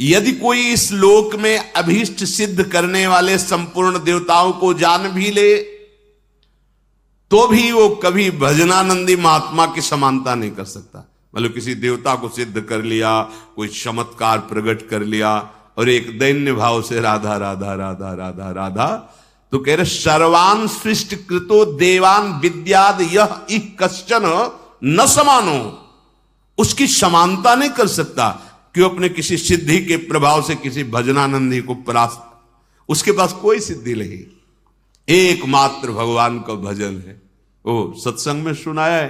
यदि कोई इस लोक में अभीष्ट सिद्ध करने वाले संपूर्ण देवताओं को जान भी ले तो भी वो कभी भजनानंदी महात्मा की समानता नहीं कर सकता। मतलब किसी देवता को सिद्ध कर लिया, कोई चमत्कार प्रकट कर लिया और एक दैन्य भाव से राधा राधा राधा राधा राधा, तो कह रहे सर्वान सृष्ट कृतो देवान विद्याद यह इह कश्चन न समानो, उसकी समानता नहीं कर सकता कि वो अपने किसी सिद्धि के प्रभाव से किसी भजनानंदी को परास्त, उसके पास कोई सिद्धि नहीं, एकमात्र भगवान का भजन है। ओ सत्संग में सुनाया है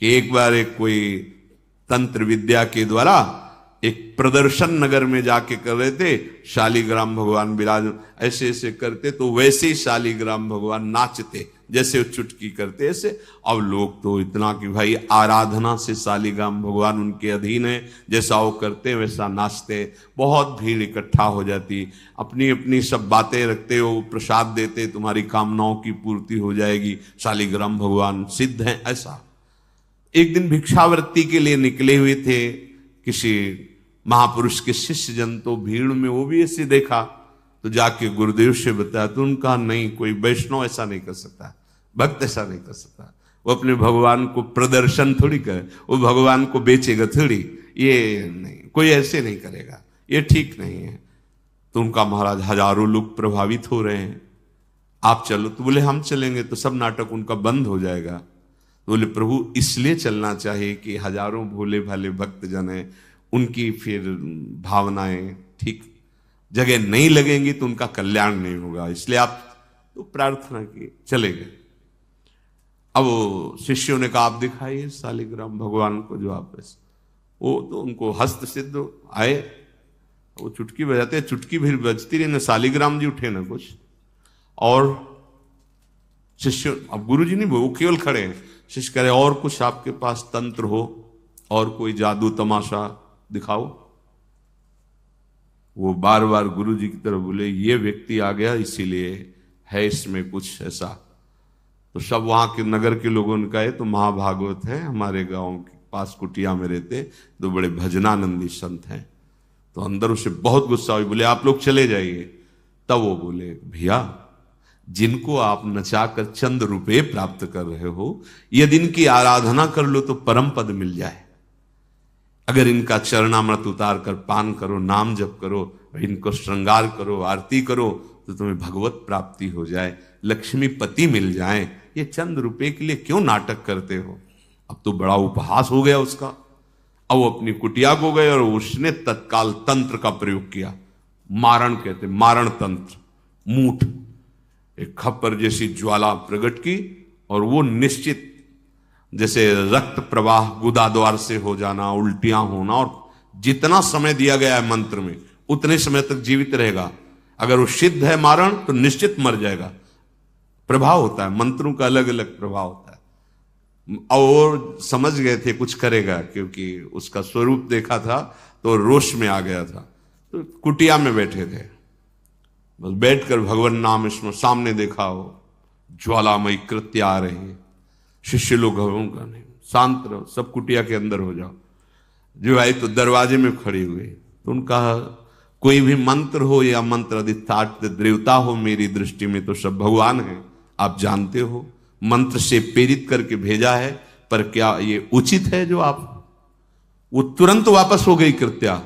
कि एक बार एक कोई तंत्र विद्या के द्वारा एक प्रदर्शन नगर में जाके कर रहे थे, शालिग्राम भगवान विराज ऐसे ऐसे करते, तो वैसे ही शालिग्राम भगवान नाचते जैसे वो चुटकी करते ऐसे। अब लोग तो इतना कि भाई आराधना से शालिग्राम भगवान उनके अधीन है, जैसा वो करते वैसा नाचते, बहुत भीड़ इकट्ठा हो जाती, अपनी अपनी सब बातें रखते हो, प्रसाद देते, तुम्हारी कामनाओं की पूर्ति हो जाएगी, शालिग्राम भगवान सिद्ध हैं ऐसा। एक दिन भिक्षावृत्ति के लिए निकले हुए थे किसी महापुरुष के शिष्य जन, तो भीड़ में वो भी ऐसे देखा, तो जाके गुरुदेव से बताया, तो उनका नहीं, कोई वैष्णव ऐसा नहीं कर सकता, भक्त ऐसा नहीं कर सकता, वो अपने भगवान को प्रदर्शन थोड़ी करे, वो भगवान को बेचेगा थोड़ी, ये नहीं, कोई ऐसे नहीं करेगा, ये ठीक नहीं है। तो उनका महाराज हजारों लोग प्रभावित हो रहे हैं, आप चलो। तो बोले हम चलेंगे तो सब नाटक उनका बंद हो जाएगा। तो बोले प्रभु इसलिए चलना चाहिए कि हजारों भोले भाले भक्त जन हैं, उनकी फिर भावनाएं ठीक जगह नहीं लगेंगी तो उनका कल्याण नहीं होगा, इसलिए आप तो प्रार्थना की, चले गए। अब वो शिष्यों ने कहा आप दिखाइए शालिग्राम भगवान को जो आप, वो तो उनको हस्त सिद्ध आए, वो चुटकी बजाते, चुटकी भी बजती रही ना, शालिग्राम जी उठे ना कुछ, और शिष्य, अब गुरु जी नहीं, वो केवल खड़े हैं, शिष्य कह रहे और कुछ आपके पास तंत्र हो और कोई जादू तमाशा दिखाओ। वो बार बार गुरु जी की तरफ बोले ये व्यक्ति आ गया इसीलिए है इसमें कुछ ऐसा। तो सब वहां के नगर के लोगों ने कहा तो महाभागवत है, हमारे गांव के पास कुटिया में रहते, तो बड़े भजनानंदी संत हैं। तो अंदर उसे बहुत गुस्सा हुई, बोले आप लोग चले जाइए। तब वो बोले भैया जिनको आप नचाकर चंद रुपए प्राप्त कर रहे हो, यदि इनकी आराधना कर लो तो परम पद मिल जाए। अगर इनका चरणामृत उतार कर पान करो, नाम जप करो, इनको श्रृंगार करो, आरती करो, तो तुम्हें भगवत प्राप्ति हो जाए, लक्ष्मीपति मिल जाए। ये चंद रुपए के लिए क्यों नाटक करते हो? अब तो बड़ा उपहास हो गया उसका। अब वो अपनी कुटिया को गए और उसने तत्काल तंत्र का प्रयोग किया, मारण कहते, मारण तंत्र, मूठ, एक खप्पर जैसी ज्वाला प्रकट की और वो निश्चित जैसे रक्त प्रवाह गुदा द्वार से हो जाना, उल्टियां होना, और जितना समय दिया गया है मंत्र में उतने समय तक जीवित रहेगा। अगर वो सिद्ध है मारण तो निश्चित मर जाएगा। प्रभाव होता है, मंत्रों का अलग अलग प्रभाव होता है। और समझ गए थे कुछ करेगा, क्योंकि उसका स्वरूप देखा था तो रोष में आ गया था। तो कुटिया में बैठे थे, बस बैठकर भगवान नाम इसमें सामने देखा हो ज्वालामयी कृत्य आ रही है। शिष्य लोग का नहीं, शांत रहो, सब कुटिया के अंदर हो जाओ। जो आई तो दरवाजे में खड़ी हुई, तो उनका कोई भी मंत्र हो या मंत्र अधिष्ठात देवता हो, मेरी दृष्टि में तो सब भगवान है, आप जानते हो, मंत्र से प्रेरित करके भेजा है, पर क्या ये उचित है जो आप? वो तुरंत वापस हो गई कृत्या,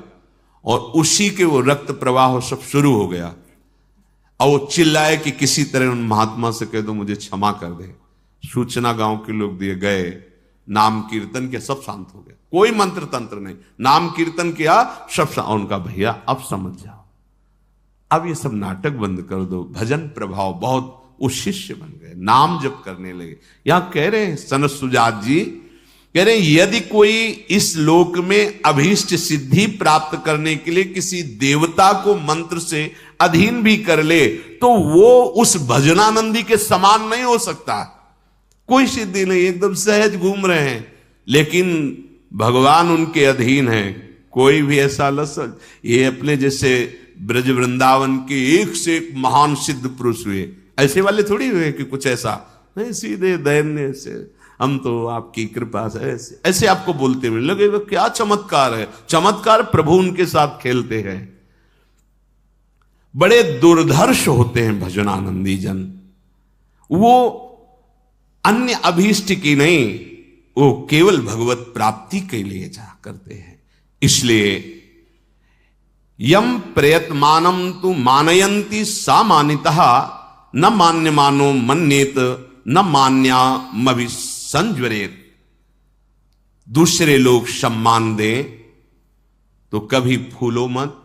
और उसी के वो रक्त प्रवाह सब शुरू हो गया। और वो चिल्लाए कि किसी तरह उन महात्मा से कह दो मुझे क्षमा कर दे। सूचना गांव के लोग दिए गए, नाम कीर्तन किया, सब शांत हो गया, कोई मंत्र तंत्र नहीं, नाम कीर्तन किया, सब उनका भैया अब समझ जाओ, अब ये सब नाटक बंद कर दो, भजन प्रभाव बहुत, वो शिष्य बन गए, नाम जप करने लगे। यहां कह रहे हैं सनत सुजात जी कह रहे हैं यदि कोई इस लोक में अभीष्ट सिद्धि प्राप्त करने के लिए किसी देवता को मंत्र से अधीन भी कर ले तो वो उस भजनानंदी के समान नहीं हो सकता। कोई सिद्धि नहीं, एकदम सहज घूम रहे हैं, लेकिन भगवान उनके अधीन है। कोई भी ऐसा लसन, ये अपने जैसे ब्रज वृंदावन के एक से एक महान सिद्ध पुरुष हुए, ऐसे वाले थोड़ी हुए कि कुछ ऐसा नहीं, सीधे दैन्य से हम तो आपकी कृपा से ऐसे ऐसे आपको बोलते मिले, लगेगा क्या चमत्कार है। चमत्कार प्रभु उनके साथ खेलते हैं। बड़े दुर्धर्ष होते हैं भजनानंदी जन, वो अन्य अभीष्ट की नहीं, वो केवल भगवत प्राप्ति के लिए जा करते हैं। इसलिए यम प्रयत्मानम तु मानयंती सा मानितः न मान्यमानो मन्येत न मान्या मभि संज्वरेत। दूसरे लोग सम्मान दें तो कभी फूलो मत।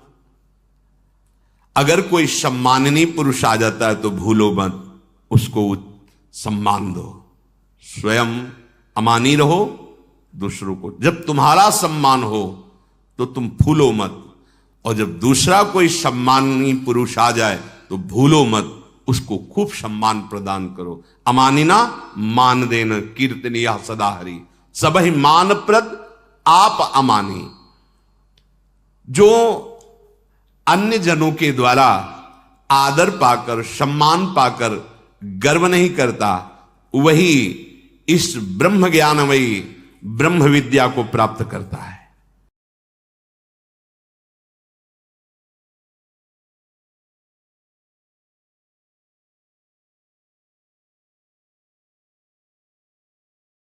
अगर कोई सम्माननीय पुरुष आ जाता है तो भूलो मत, उसको सम्मान दो। स्वयं अमानी रहो, दूसरों को। जब तुम्हारा सम्मान हो तो तुम फूलो मत, और जब दूसरा कोई सम्माननीय पुरुष आ जाए तो भूलो मत, उसको खूब सम्मान प्रदान करो। अमानिना मान देना कीर्तनिया सदा हरि, सबहि मानप्रद आप अमानी। जो अन्य जनों के द्वारा आदर पाकर सम्मान पाकर गर्व नहीं करता, वही इस ब्रह्म ज्ञानमयी ब्रह्म विद्या को प्राप्त करता है।